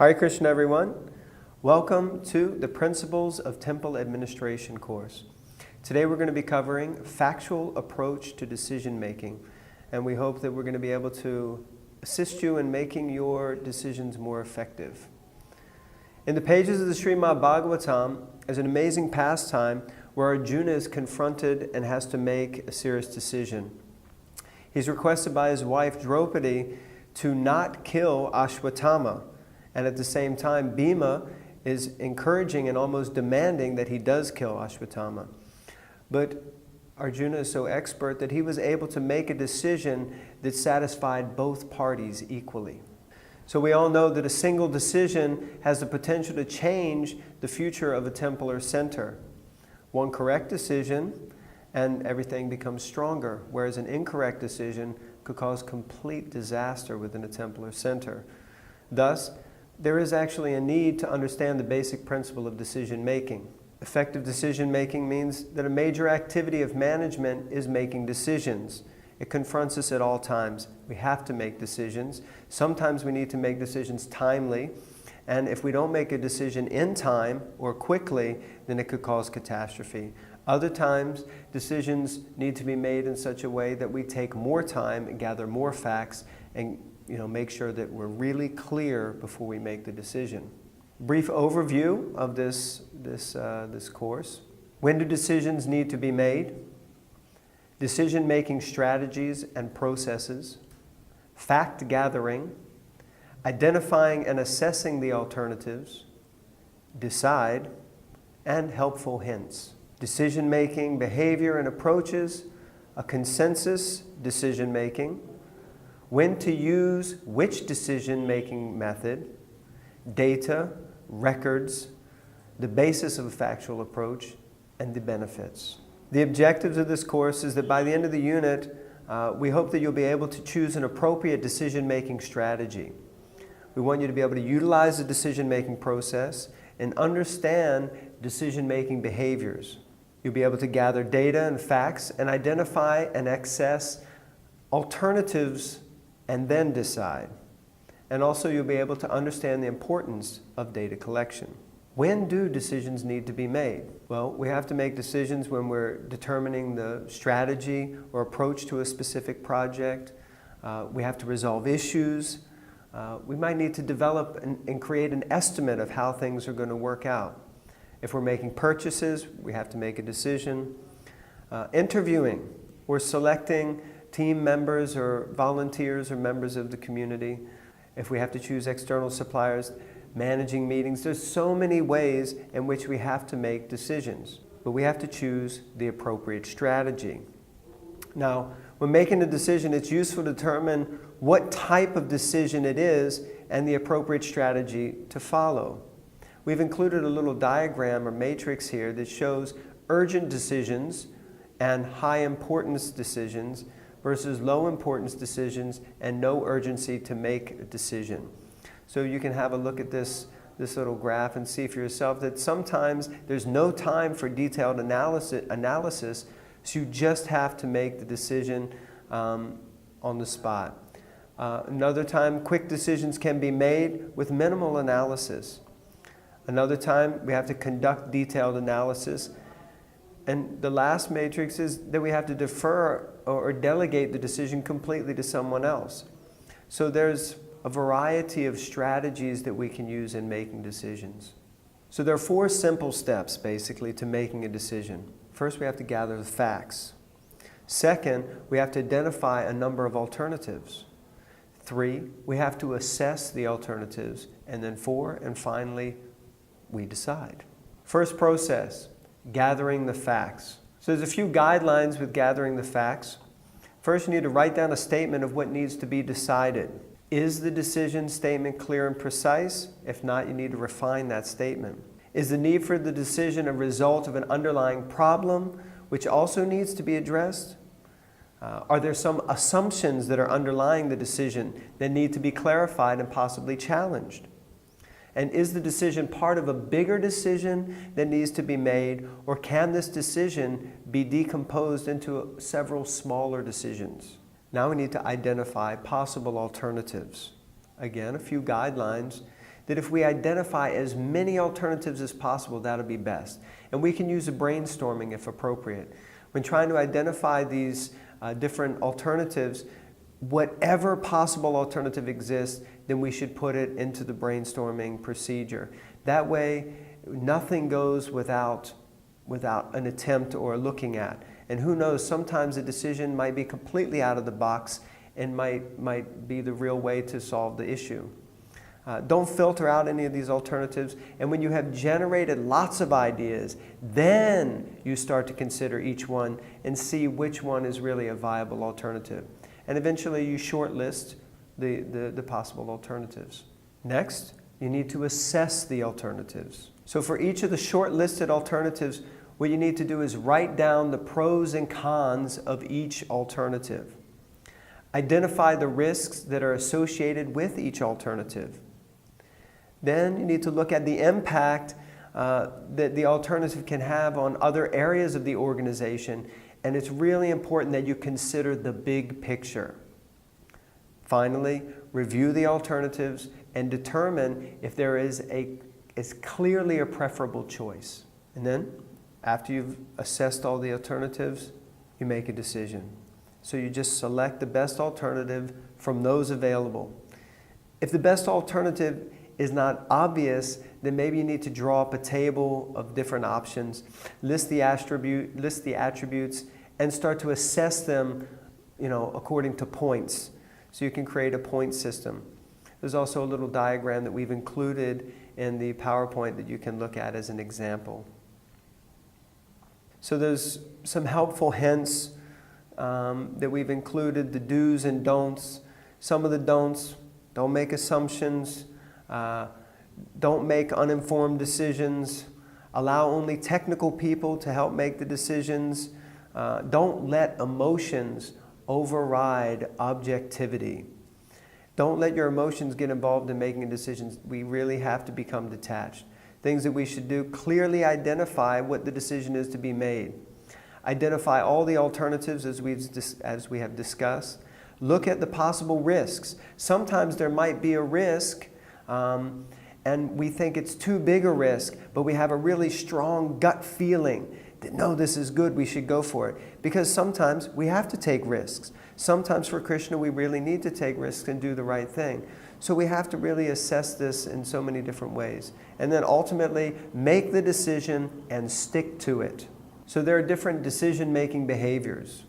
Hare Krishna, everyone. Welcome to the Principles of Temple Administration course. Today we're going to be covering factual approach to decision making, and we hope that we're going to be able to assist you in making your decisions more effective. In the pages of the Srimad Bhagavatam is an amazing pastime where Arjuna is confronted and has to make a serious decision. He's requested by his wife Draupadi to not kill Ashwatthama, and at the same time Bhima is encouraging and almost demanding that he does kill Ashwatthama. But Arjuna is so expert that he was able to make a decision that satisfied both parties equally. So we all know that a single decision has the potential to change the future of a temple or center. One correct decision and everything becomes stronger, whereas an incorrect decision could cause complete disaster within a temple or center. Thus, there is actually a need to understand the basic principle of decision making. Effective decision making means that a major activity of management is making decisions. It confronts us at all times. We have to make decisions. Sometimes we need to make decisions timely, and if we don't make a decision in time or quickly, then it could cause catastrophe. Other times, decisions need to be made in such a way that we take more time and gather more facts and make sure that we're really clear before we make the decision. Brief overview of this course. When do decisions need to be made? Decision-making strategies and processes. Fact gathering. Identifying and assessing the alternatives. Decide. And helpful hints. Decision-making behavior and approaches. A consensus decision-making. When to use which decision-making method, data, records, the basis of a factual approach, and the benefits. The objectives of this course is that by the end of the unit, we hope that you'll be able to choose an appropriate decision-making strategy. We want you to be able to utilize the decision-making process and understand decision-making behaviors. You'll be able to gather data and facts and identify and access alternatives and then decide. And also you'll be able to understand the importance of data collection. When do decisions need to be made? Well, we have to make decisions when we're determining the strategy or approach to a specific project. We have to resolve issues. We might need to develop and create an estimate of how things are going to work out. If we're making purchases, we have to make a decision. Interviewing or selecting team members or volunteers or members of the community. If we have to choose external suppliers, managing meetings, there's so many ways in which we have to make decisions, but we have to choose the appropriate strategy. Now, when making a decision, it's useful to determine what type of decision it is and the appropriate strategy to follow. We've included a little diagram or matrix here that shows urgent decisions and high importance decisions versus low importance decisions and no urgency to make a decision. So you can have a look at this little graph and see for yourself that sometimes there's no time for detailed analysis, so you just have to make the decision on the spot. Another time, quick decisions can be made with minimal analysis. Another time, we have to conduct detailed analysis. And the last matrix is that we have to defer or delegate the decision completely to someone else. So there's a variety of strategies that we can use in making decisions. So there are 4 simple steps, basically, to making a decision. First, we have to gather the facts. Second, we have to identify a number of alternatives. 3, we have to assess the alternatives. And then 4, and finally, we decide. First process. Gathering the facts. So there's a few guidelines with gathering the facts. First, you need to write down a statement of what needs to be decided. Is the decision statement clear and precise? If not, you need to refine that statement. Is the need for the decision a result of an underlying problem which also needs to be addressed? Are there some assumptions that are underlying the decision that need to be clarified and possibly challenged? And is the decision part of a bigger decision that needs to be made, or can this decision be decomposed into several smaller decisions? Now we need to identify possible alternatives. Again, a few guidelines that if we identify as many alternatives as possible, that'll be best. And we can use a brainstorming if appropriate. When trying to identify these different alternatives, whatever possible alternative exists, then we should put it into the brainstorming procedure. That way, nothing goes without an attempt or looking at. And who knows, sometimes a decision might be completely out of the box and might be the real way to solve the issue. Don't filter out any of these alternatives. And when you have generated lots of ideas, then you start to consider each one and see which one is really a viable alternative. And eventually you shortlist the possible alternatives. Next, you need to assess the alternatives. So for each of the shortlisted alternatives, what you need to do is write down the pros and cons of each alternative. Identify the risks that are associated with each alternative. Then you need to look at the impact that the alternative can have on other areas of the organization. And it's really important that you consider the big picture. Finally, review the alternatives and determine if there is clearly a preferable choice. And then, after you've assessed all the alternatives, you make a decision. So you just select the best alternative from those available. If the best alternative is not obvious, then maybe you need to draw up a table of different options, list the attributes, and start to assess them, according to points. So you can create a point system. There's also a little diagram that we've included in the PowerPoint that you can look at as an example. So there's some helpful hints that we've included, the do's and don'ts. Some of the don'ts: don't make assumptions, don't make uninformed decisions, allow only technical people to help make the decisions, don't let emotions override objectivity. Don't let your emotions get involved in making decisions. We really have to become detached. Things that we should do: clearly identify what the decision is to be made. Identify all the alternatives as we have discussed. Look at the possible risks. Sometimes there might be a risk and we think it's too big a risk, but we have a really strong gut feeling that, no, this is good, we should go for it. Because sometimes we have to take risks. Sometimes for Krishna we really need to take risks and do the right thing. So we have to really assess this in so many different ways. And then ultimately make the decision and stick to it. So there are different decision-making behaviors.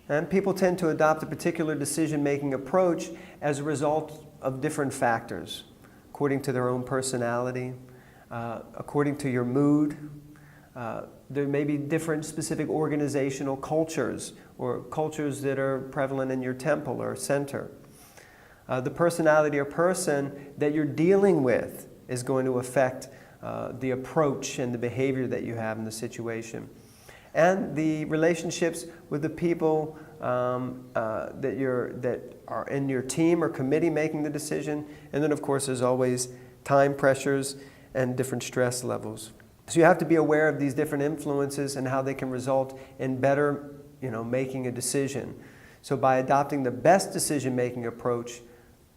And people tend to adopt a particular decision-making approach as a result of different factors, according to their own personality, according to your mood. There may be different specific organizational cultures or cultures that are prevalent in your temple or center. The personality or person that you're dealing with is going to affect the approach and the behavior that you have in the situation. And the relationships with the people that are in your team or committee making the decision. And then, of course, there's always time pressures and different stress levels. So you have to be aware of these different influences and how they can result in better, making a decision. So by adopting the best decision-making approach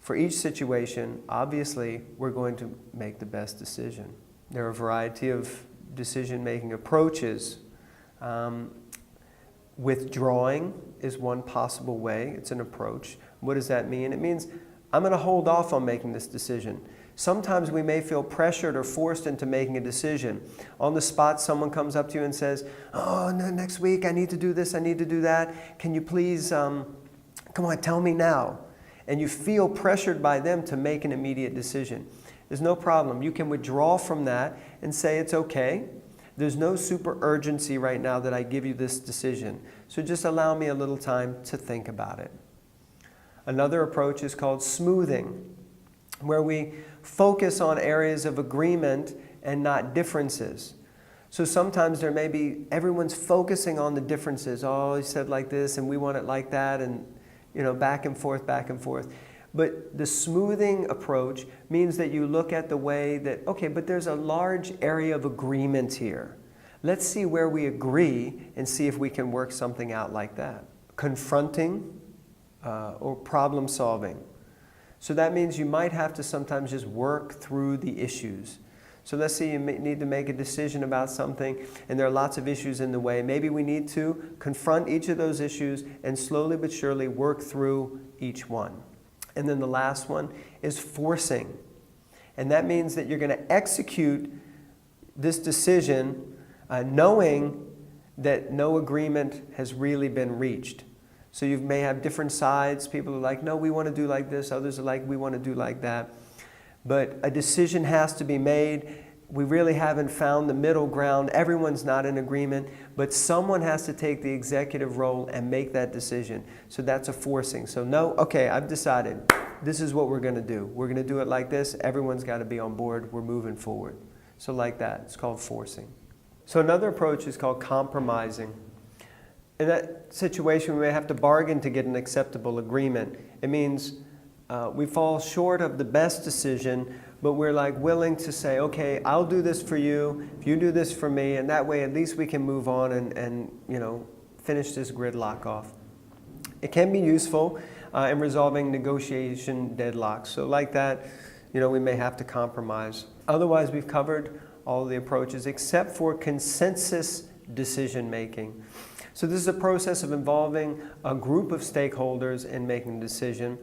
for each situation, obviously, we're going to make the best decision. There are a variety of decision-making approaches. Withdrawing is one possible way. It's an approach. What does that mean? It means I'm going to hold off on making this decision. Sometimes we may feel pressured or forced into making a decision. On the spot, someone comes up to you and says, "Oh, no, next week I need to do this, I need to do that. Can you please, come on, tell me now." And you feel pressured by them to make an immediate decision. There's no problem. You can withdraw from that and say, it's okay. There's no super urgency right now that I give you this decision. So just allow me a little time to think about it. Another approach is called smoothing, where we focus on areas of agreement and not differences. So sometimes there may be, everyone's focusing on the differences. Oh, he said like this and we want it like that, and back and forth, back and forth. But the smoothing approach means that you look at the way that, okay, but there's a large area of agreement here. Let's see where we agree and see if we can work something out like that. Confronting or problem solving. So that means you might have to sometimes just work through the issues. So let's say you need to make a decision about something and there are lots of issues in the way. Maybe we need to confront each of those issues and slowly but surely work through each one. And then the last one is forcing. And that means that you're going to execute this decision knowing that no agreement has really been reached. So you may have different sides. People are like, no, we want to do like this. Others are like, we want to do like that. But a decision has to be made. We really haven't found the middle ground. Everyone's not in agreement, but someone has to take the executive role and make that decision. So that's a forcing. So no, okay, I've decided. This is what we're going to do. We're going to do it like this. Everyone's got to be on board. We're moving forward. So like that. It's called forcing. So another approach is called compromising. In that situation, we may have to bargain to get an acceptable agreement. It means we fall short of the best decision, but we're like willing to say, okay, I'll do this for you, if you do this for me, and that way at least we can move on and finish this gridlock off. It can be useful in resolving negotiation deadlocks. So like that, we may have to compromise. Otherwise, we've covered all the approaches except for consensus decision making. So this is a process of involving a group of stakeholders in making a decision.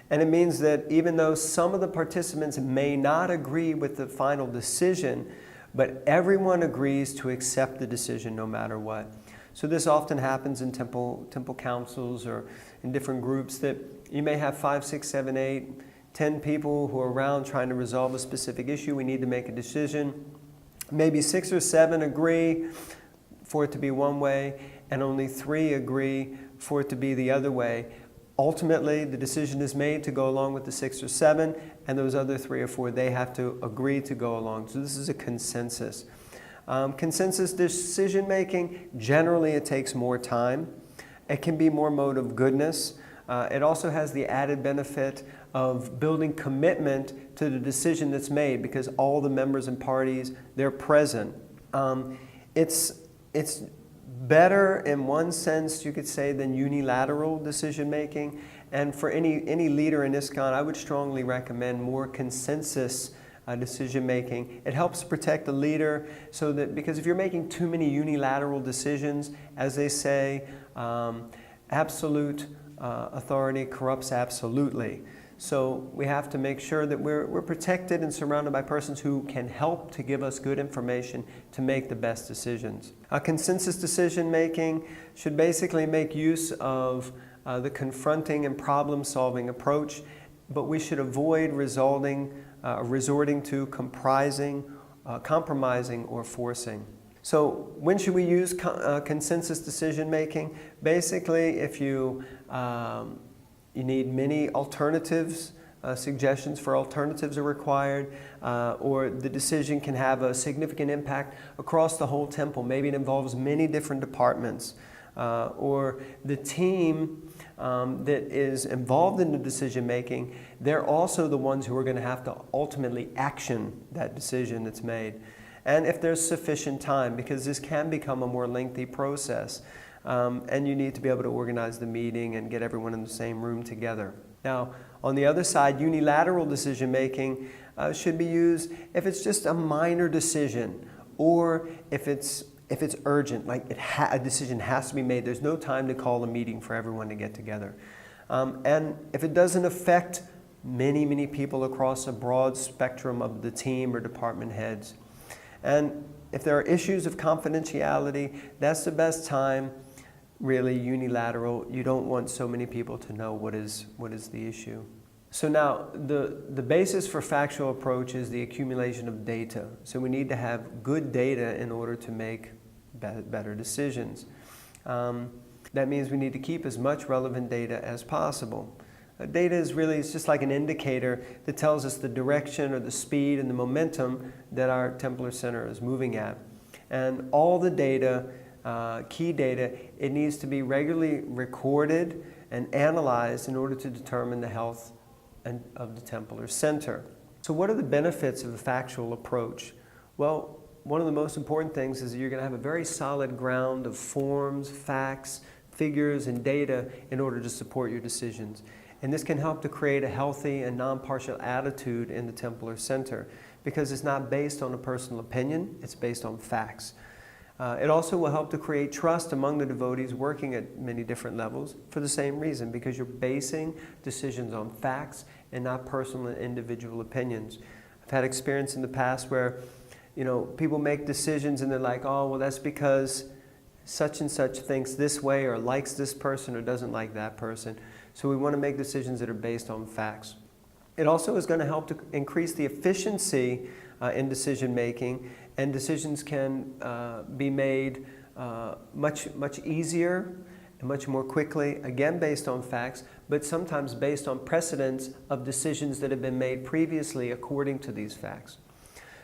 And it means that even though some of the participants may not agree with the final decision, but everyone agrees to accept the decision no matter what. So this often happens in temple councils or in different groups that you may have 5, 6, 7, 8, 10 people who are around trying to resolve a specific issue. We need to make a decision. Maybe 6 or 7 agree for it to be one way, and only 3 agree for it to be the other way. Ultimately, the decision is made to go along with the 6 or 7, and those other 3 or 4, they have to agree to go along. So this is a consensus. Consensus decision making, generally it takes more time. It can be more mode of goodness. It also has the added benefit of building commitment to the decision that's made because all the members and parties, they're present. It's better in one sense, you could say, than unilateral decision making. And for any leader in ISKCON, I would strongly recommend more consensus decision making. It helps protect the leader so that, because if you're making too many unilateral decisions, as they say, absolute authority corrupts absolutely. So we have to make sure that we're protected and surrounded by persons who can help to give us good information to make the best decisions. Consensus decision making should basically make use of the confronting and problem-solving approach, but we should avoid resorting to compromising or forcing. So when should we use consensus decision making? Basically, if you need many alternatives, suggestions for alternatives are required, or the decision can have a significant impact across the whole temple. Maybe it involves many different departments, or the team that is involved in the decision making, they're also the ones who are going to have to ultimately action that decision that's made. And if there's sufficient time, because this can become a more lengthy process. And you need to be able to organize the meeting and get everyone in the same room together. Now, on the other side, unilateral decision making should be used if it's just a minor decision, or if it's urgent, like a decision has to be made. There's no time to call a meeting for everyone to get together. And if it doesn't affect many people across a broad spectrum of the team or department heads. And if there are issues of confidentiality, that's the best time. Really unilateral. You don't want so many people to know what is the issue. So now the basis for factual approach is the accumulation of data. So we need to have good data in order to make better decisions. That means we need to keep as much relevant data as possible. Data is really, it's just like an indicator that tells us the direction or the speed and the momentum that our Templar Center is moving at. And all the data, key data, it needs to be regularly recorded and analyzed in order to determine the health of the Templar Center. So what are the benefits of a factual approach? Well, one of the most important things is that you're going to have a very solid ground of forms, facts, figures, and data in order to support your decisions. And this can help to create a healthy and non-partial attitude in the Templar Center, because it's not based on a personal opinion, it's based on facts. It also will help to create trust among the devotees working at many different levels for the same reason, because you're basing decisions on facts and not personal and individual opinions. I've had experience in the past where, people make decisions and they're like, oh, well, that's because such and such thinks this way or likes this person or doesn't like that person. So we want to make decisions that are based on facts. It also is going to help to increase the efficiency in decision making, and decisions can be made much easier and much more quickly, again based on facts, but sometimes based on precedents of decisions that have been made previously according to these facts.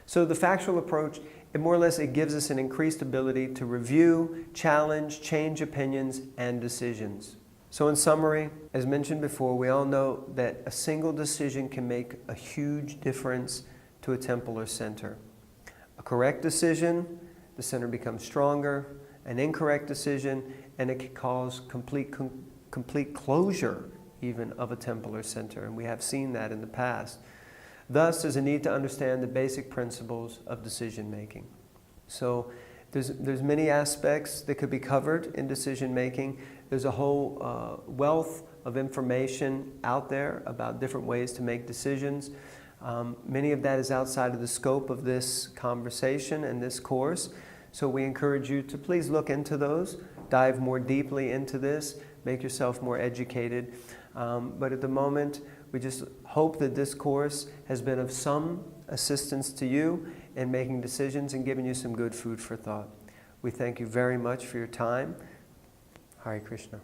So the factual approach, it gives us an increased ability to review, challenge, change opinions and decisions. So in summary, as mentioned before, we all know that a single decision can make a huge difference to a temple or center. A correct decision, the center becomes stronger. An incorrect decision, and it can cause complete closure even of a temple or center, and we have seen that in the past. Thus, there's a need to understand the basic principles of decision making. So there's many aspects that could be covered in decision making. There's a whole wealth of information out there about different ways to make decisions. Many of that is outside of the scope of this conversation and this course. So we encourage you to please look into those, dive more deeply into this, make yourself more educated. But at the moment, we just hope that this course has been of some assistance to you in making decisions and giving you some good food for thought. We thank you very much for your time. Hare Krishna.